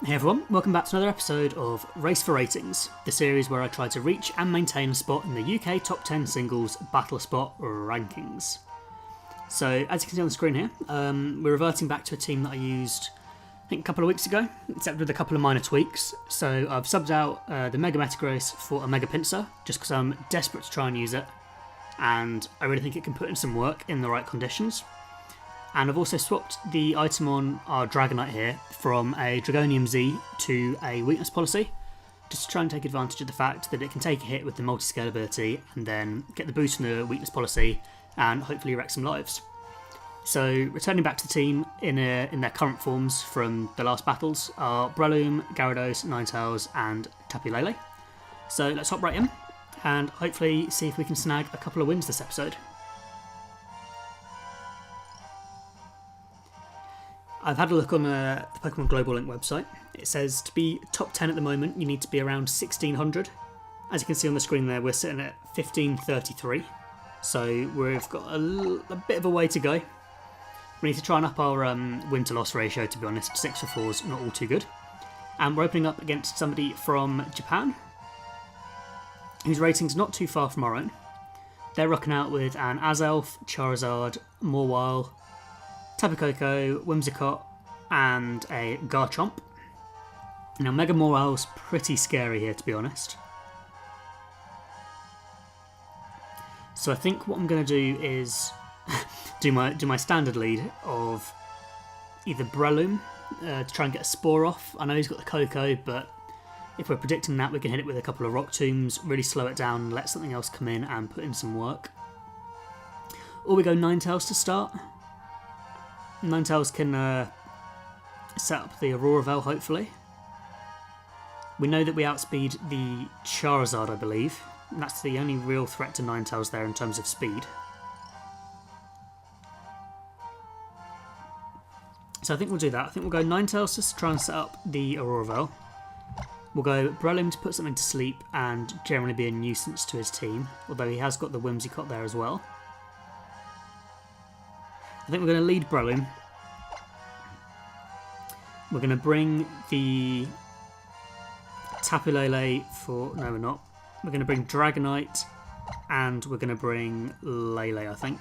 Hey everyone, welcome back to another episode of Race for Ratings, the series where I try to reach and maintain a spot in the UK Top 10 Singles BattleSpot rankings. So, as you can see on the screen here, we're reverting back to a team that I used, I think, a couple of weeks ago, except with a couple of minor tweaks. So, I've subbed out the Mega Metagross for a Mega Pinsir, just because I'm desperate to try and use it, and I really think it can put in some work in the right conditions. And I've also swapped the item on our Dragonite here from a Dragonium Z to a Weakness Policy, just to try and take advantage of the fact that it can take a hit with the multi-scale ability and then get the boost from the Weakness Policy and hopefully wreck some lives. So returning back to the team in their current forms from the last battles are Breloom, Gyarados, Ninetales and Tapu Lele. So let's hop right in and hopefully see if we can snag a couple of wins this episode. I've had a look on the Pokemon Global Link website. It says to be top 10 at the moment, you need to be around 1600. As you can see on the screen there, we're sitting at 1533. So we've got a bit of a way to go. We need to try and up our win-to-loss ratio, to be honest. 6 for 4 is not all too good. And we're opening up against somebody from Japan, whose rating's not too far from our own. They're rocking out with an Azelf, Charizard, Mawile, Tapu Koko, Whimsicott, and a Garchomp. Now, Mega Mawile's pretty scary here, to be honest. So I think what I'm going to do is do my standard lead of either Breloom to try and get a Spore off. I know he's got the Koko, but if we're predicting that, we can hit it with a couple of Rock Tombs, really slow it down, let something else come in and put in some work. Or we go Ninetales to start. Ninetales can set up the Aurora Veil, hopefully. We know that we outspeed the Charizard, I believe. And that's the only real threat to Ninetales there in terms of speed. So I think we'll do that. I think we'll go Ninetales to try and set up the Aurora Veil. We'll go Breloom to put something to sleep and generally be a nuisance to his team, although he has got the Whimsicott there as well. I think we're going to lead Breloom. We're going to bring the Tapu Lele for... No, we're not. We're going to bring Dragonite and we're going to bring Lele, I think.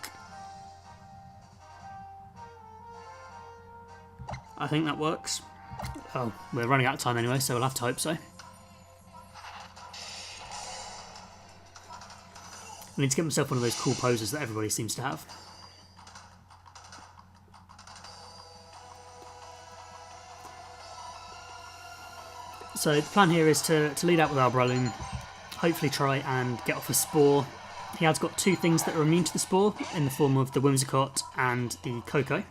I think that works. Oh, we're running out of time anyway, so we'll have to hope so. I need to get myself one of those cool poses that everybody seems to have. So the plan here is to lead out with our Breloom, hopefully try and get off a Spore. He has got two things that are immune to the Spore, in the form of the Whimsicott and the Koko.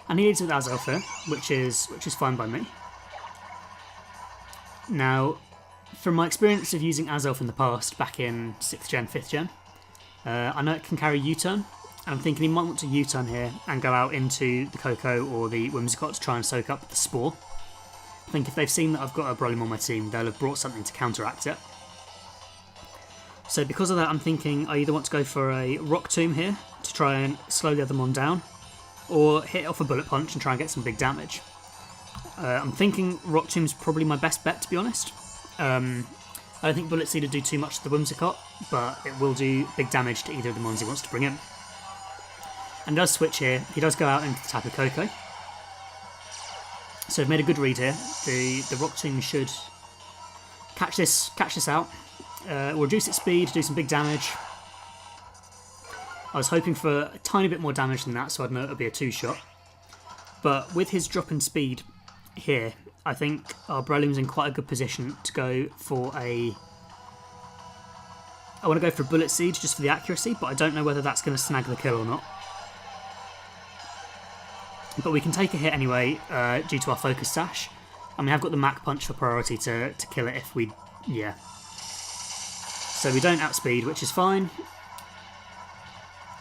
And he leads with Azelf here, which is fine by me. Now, from my experience of using Azelf in the past, back in 6th gen, 5th gen, I know it can carry U-turn, and I'm thinking he might want to U-turn here and go out into the Koko or the Whimsicott to try and soak up the Spore. I think if they've seen that I've got a Breloom on my team, they'll have brought something to counteract it. So because of that, I'm thinking I either want to go for a Rock Tomb here to try and slow the other one down, or hit off a Bullet Punch and try and get some big damage. I'm thinking Rock Tomb's probably my best bet, to be honest. I don't think Bullet Seed would do too much to the Whimsicott, but it will do big damage to either of the ones he wants to bring in. And does switch here. He does go out into the Tapu Koko. So I've made a good read here. The Rock Tomb should catch this out. We'll reduce its speed, do some big damage. I was hoping for a tiny bit more damage than that, so I'd know it would be a 2-shot. But with his drop in speed here, I think our Breloom's in quite a good position to go for a... I want to go for a Bullet Seed just for the accuracy, but I don't know whether that's going to snag the kill or not. But we can take a hit anyway due to our Focus Sash. And we have got the Mach Punch for priority to kill it if we... yeah. So we don't outspeed, which is fine.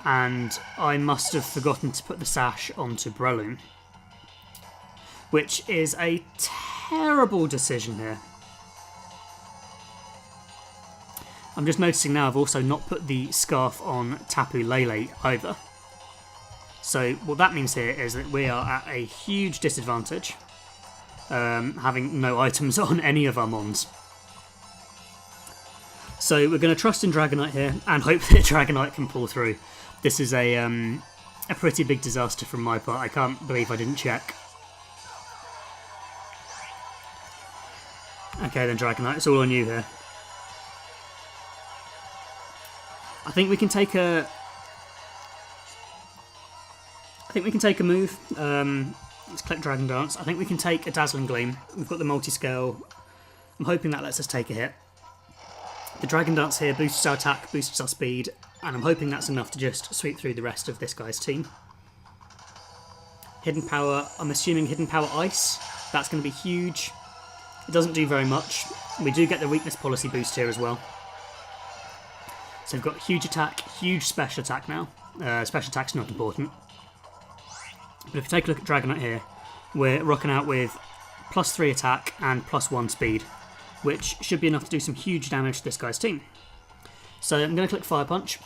And I must have forgotten to put the Sash onto Breloom, which is a terrible decision here. I'm just noticing now I've also not put the Scarf on Tapu Lele either. So what that means here is that we are at a huge disadvantage. having no items on any of our mons. So we're going to trust in Dragonite here and hope that Dragonite can pull through. This is a pretty big disaster from my part. I can't believe I didn't check. Okay then, Dragonite, it's all on you here. I think we can take a move. Let's click Dragon Dance. I think we can take a Dazzling Gleam. We've got the multi-scale. I'm hoping that lets us take a hit. The Dragon Dance here boosts our attack, boosts our speed, and I'm hoping that's enough to just sweep through the rest of this guy's team. Hidden Power, I'm assuming Hidden Power Ice. That's going to be huge. It doesn't do very much. We do get the Weakness Policy boost here as well. So we've got huge attack, huge special attack now. Special attack's not important. But if you take a look at Dragonite here, we're rocking out with +3 attack and +1 speed, which should be enough to do some huge damage to this guy's team. So I'm going to click Fire Punch.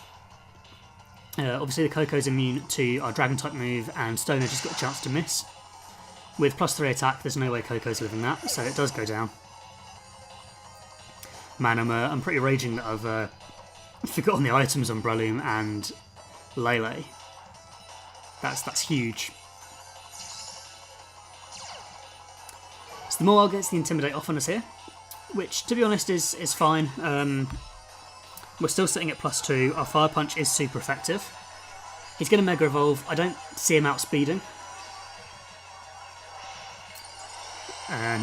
Obviously the Coco's immune to our Dragon type move, and Stone Edge has got a chance to miss. With +3 attack, there's no way Coco's living that, so it does go down. Man, I'm pretty raging that I've forgotten the items on Breloom and Lele. That's huge. So the Mawile gets the Intimidate off on us here, which, to be honest, is fine. We're still sitting at +2. Our Fire Punch is super effective. He's going to Mega Evolve. I don't see him outspeeding.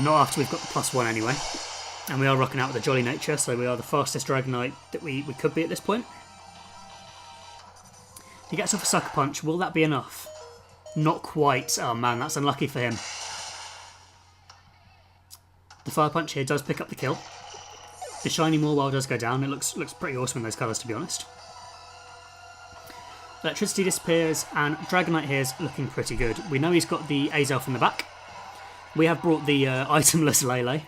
Not after we've got the +1 anyway. And we are rocking out with a Jolly Nature, so we are the fastest Dragonite that we could be at this point. He gets off a Sucker Punch. Will that be enough? Not quite. Oh man, that's unlucky for him. The Fire Punch here does pick up the kill. The shiny Mawile does go down. It looks pretty awesome in those colours, to be honest. Electricity disappears, and Dragonite here is looking pretty good. We know he's got the Azelf in the back. We have brought the itemless Lele,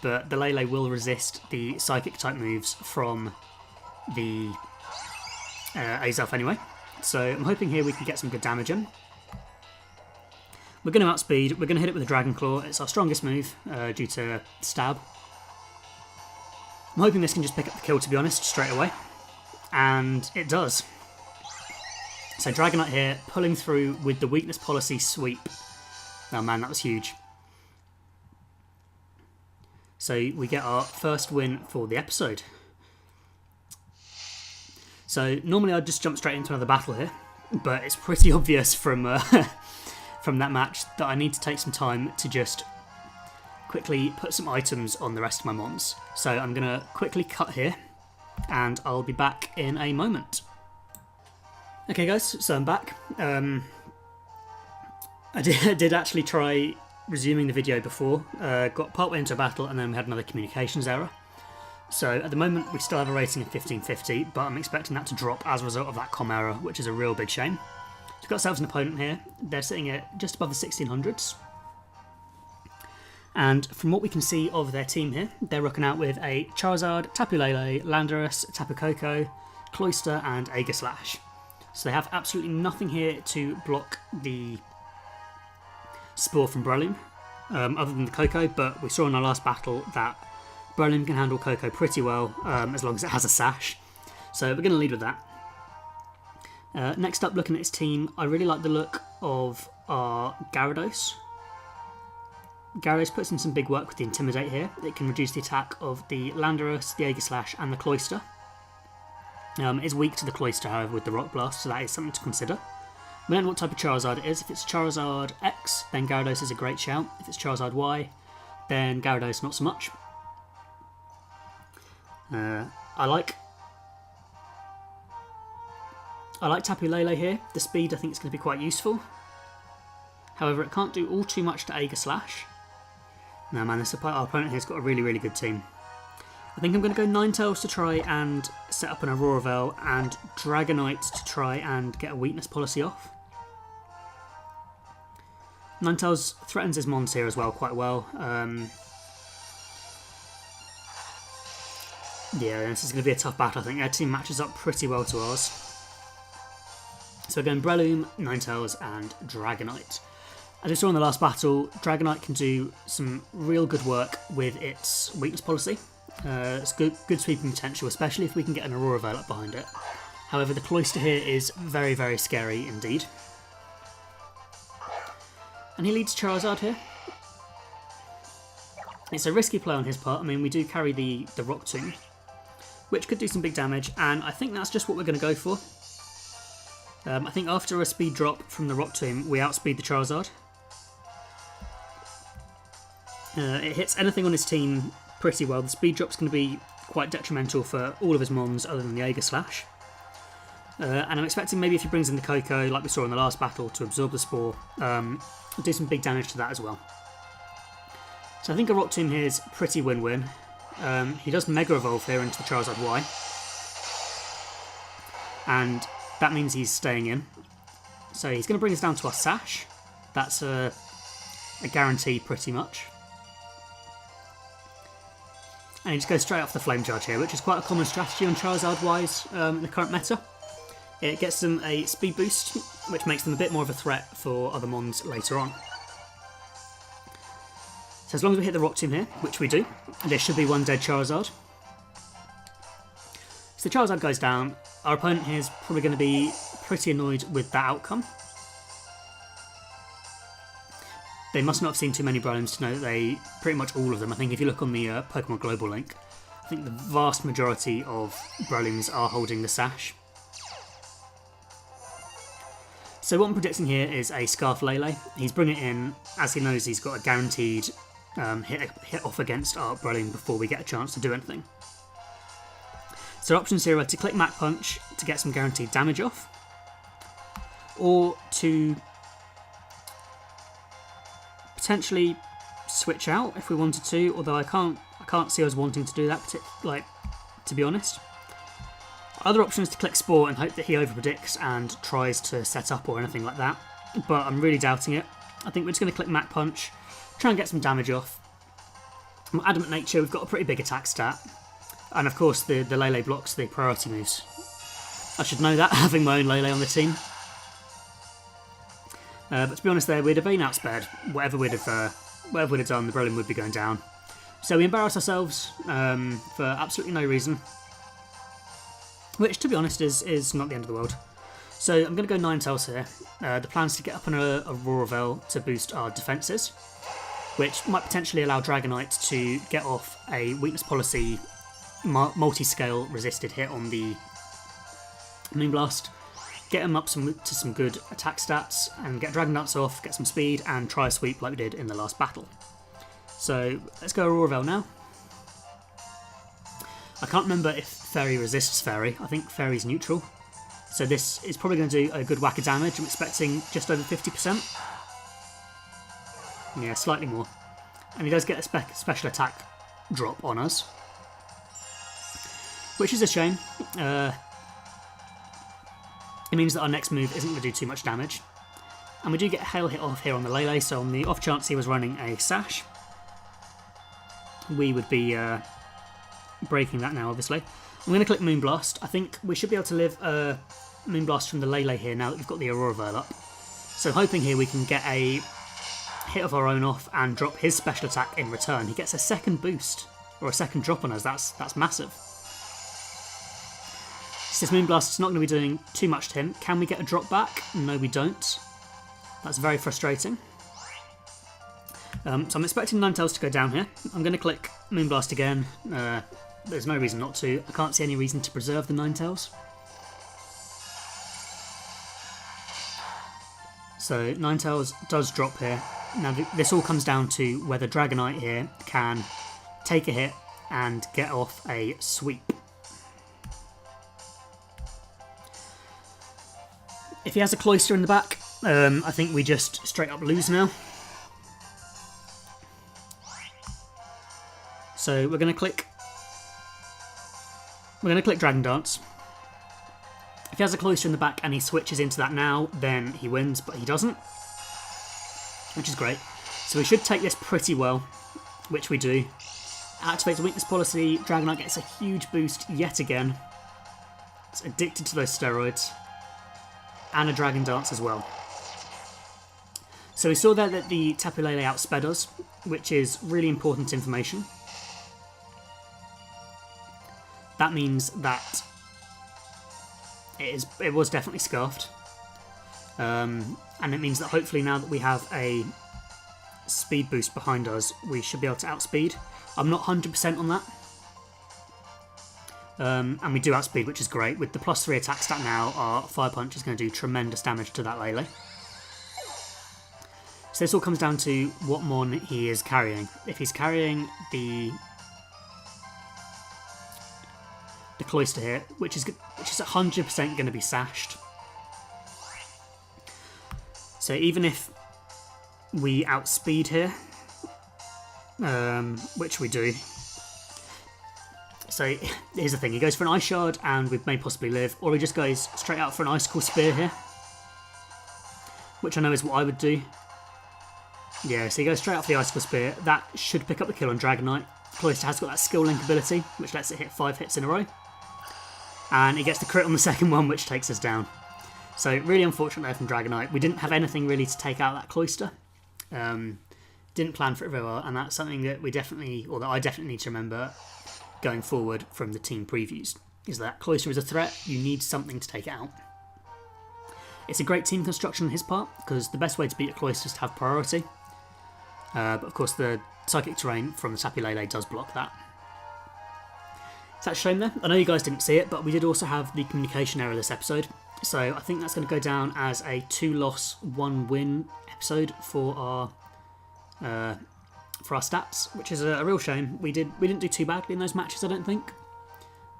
but the Lele will resist the Psychic type moves from the Azelf anyway. So I'm hoping here we can get some good damage in. We're going to outspeed. We're going to hit it with a Dragon Claw. It's our strongest move due to stab. I'm hoping this can just pick up the kill, to be honest, straight away. And it does. So Dragonite here, pulling through with the Weakness Policy sweep. Oh man, that was huge. So we get our first win for the episode. So normally I'd just jump straight into another battle here, but it's pretty obvious from from that match that I need to take some time to just quickly put some items on the rest of my mons. So I'm going to quickly cut here, and I'll be back in a moment. Okay guys, so I'm back. I did actually try resuming the video before, got partway into a battle and then we had another communications error. So at the moment we still have a rating of 1550, but I'm expecting that to drop as a result of that comm error, which is a real big shame. So we've got ourselves an opponent here. They're sitting at just above the 1600s. And from what we can see of their team here, they're rocking out with a Charizard, Tapu Lele, Landorus, Tapu Koko, Cloyster and Aegislash. So they have absolutely nothing here to block the Spore from Breloom, other than the Koko, but we saw in our last battle that Breloom can handle Koko pretty well, as long as it has a sash. So we're going to lead with that. Next up, looking at its team, I really like the look of our Gyarados. Gyarados puts in some big work with the Intimidate here. It can reduce the attack of the Landorus, the Aegislash and the Cloyster. It is weak to the Cloyster, however, with the Rock Blast, so that is something to consider. We don't know what type of Charizard it is. If it's Charizard X, then Gyarados is a great shout. If it's Charizard Y, then Gyarados not so much. I like Tapu Lele here. The speed I think is going to be quite useful. However, it can't do all too much to Aegislash. No man, our opponent here's got a really, really good team. I think I'm going to go Ninetales to try and set up an Aurora Veil, and Dragonite to try and get a Weakness Policy off. Ninetales threatens his mons here as well quite well. Yeah, this is going to be a tough battle. I think their team matches up pretty well to ours. So we're going Breloom, Ninetales and Dragonite. As we saw in the last battle, Dragonite can do some real good work with its weakness policy. It's good sweeping potential, especially if we can get an Aurora Veil up behind it. However, the Cloister here is very, very scary indeed. And he leads Charizard here. It's a risky play on his part. I mean, we do carry the Rock Tomb, which could do some big damage, and I think that's just what we're going to go for. I think after a speed drop from the Rock Tomb, we outspeed the Charizard. It hits anything on his team pretty well. The speed drop's going to be quite detrimental for all of his mons other than the Aegis Slash. And I'm expecting maybe if he brings in the Coco, like we saw in the last battle, to absorb the Spore, do some big damage to that as well. So I think a Rock Tomb here is pretty win-win. He does Mega Evolve here into the Charizard Y. And that means he's staying in. So he's going to bring us down to our Sash. That's a guarantee pretty much. And he just goes straight off the Flame Charge here, which is quite a common strategy on Charizard-wise in the current meta. It gets them a speed boost, which makes them a bit more of a threat for other mons later on. So as long as we hit the Rock Tomb here, which we do, there should be one dead Charizard. So the Charizard goes down. Our opponent here is probably going to be pretty annoyed with that outcome. They must not have seen too many Brelooms to know that they, pretty much all of them, I think if you look on the Pokemon Global link, I think the vast majority of Brelooms are holding the Sash. So what I'm predicting here is a Scarf Lele. He's bringing it in as he knows he's got a guaranteed hit off against our Breloom before we get a chance to do anything. So options here are to click Mach Punch to get some guaranteed damage off, or to potentially switch out if we wanted to, although I can't see us wanting to do that, to be honest. Other option is to click Spore and hope that he overpredicts and tries to set up or anything like that, but I'm really doubting it. I think we're just going to click Mach Punch, try and get some damage off. From Adamant Nature, we've got a pretty big attack stat, and of course the Lele blocks the priority moves. I should know that, having my own Lele on the team. But to be honest there, we'd have been outspared. Whatever we'd have done, the Breloom would be going down. So we embarrass ourselves for absolutely no reason. Which, to be honest, is not the end of the world. So I'm going to go Ninetales here. The plan is to get up on a Aurora Veil to boost our defences, which might potentially allow Dragonite to get off a weakness policy multi-scale resisted hit on the Moonblast, get him up to some good attack stats, and get Dragon Dance off, get some speed, and try a sweep like we did in the last battle. So let's go Aurora Veil now. I can't remember if Fairy resists Fairy. I think Fairy's neutral. So this is probably going to do a good whack of damage. I'm expecting just over 50%. Yeah, slightly more. And he does get a special attack drop on us, which is a shame. It means that our next move isn't going to do too much damage. And we do get a Hail Hit off here on the Lele, so on the off chance he was running a Sash, we would be breaking that now, obviously. I'm going to click Moonblast. I think we should be able to live a Moonblast from the Lele here now that we've got the Aurora Veil up. So hoping here we can get a hit of our own off and drop his special attack in return. He gets a second boost, or a second drop on us. That's massive. So this Moonblast is not going to be doing too much to him. Can we get a drop back? No, we don't. That's very frustrating. So I'm expecting Ninetales to go down here. I'm going to click Moonblast again. There's no reason not to. I can't see any reason to preserve the Ninetales. So Ninetales does drop here. Now this all comes down to whether Dragonite here can take a hit and get off a sweep. If he has a Cloister in the back, I think we just straight up lose now. So we're going to click Dragon Dance. If he has a Cloister in the back and he switches into that now, then he wins, but he doesn't, which is great. So we should take this pretty well, which we do. Activates a weakness policy, Dragonite gets a huge boost yet again. It's addicted to those steroids. And a Dragon Dance as well. So we saw there that the Tapu Lele outsped us, which is really important information. That means that it was definitely scarfed. And it means that hopefully now that we have a speed boost behind us, we should be able to outspeed. I'm not 100% on that. And we do outspeed, which is great. With the +3 attack stat now, our Fire Punch is going to do tremendous damage to that Lele. So this all comes down to what Mon he is carrying. If he's carrying the Cloyster here, which is 100% going to be sashed. So even if we outspeed here, which we do. So here's the thing, he goes for an Ice Shard and we may possibly live, or he just goes straight out for an Icicle Spear here, which I know is what I would do. Yeah, so he goes straight out for the Icicle Spear. That should pick up the kill on Dragonite. Cloyster has got that skill link ability, which lets it hit 5 hits in a row. And it gets the crit on the second one, which takes us down. So really unfortunate there from Dragonite. We didn't have anything really to take out that Cloyster. Didn't plan for it very well, and that's something that we definitely, or that I definitely need to remember going forward from the team previews, is that Cloyster is a threat. You need something to take it out. It's a great team construction on his part, because the best way to beat a Cloyster is to have priority. But of course the Psychic Terrain from the Tapu Lele does block that. It's that shame there. I know you guys didn't see it, but we did also have the communication error this episode. So I think that's going to go down as a 2-loss, 1-win episode for our stats, which is a real shame. We didn't do too badly in those matches, I don't think.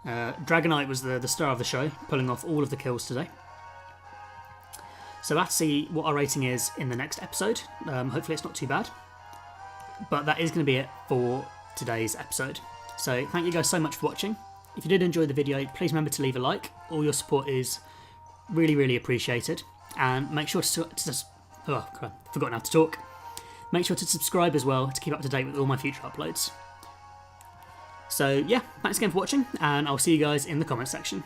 Dragonite was the star of the show, pulling off all of the kills today. So we'll have to see what our rating is in the next episode. Hopefully it's not too bad. But that is going to be it for today's episode. So thank you guys so much for watching. If you did enjoy the video, please remember to leave a like. All your support is really, really appreciated. And make sure oh, God, forgotten how to talk. Make sure to subscribe as well to keep up to date with all my future uploads. So yeah, thanks again for watching, and I'll see you guys in the comment section.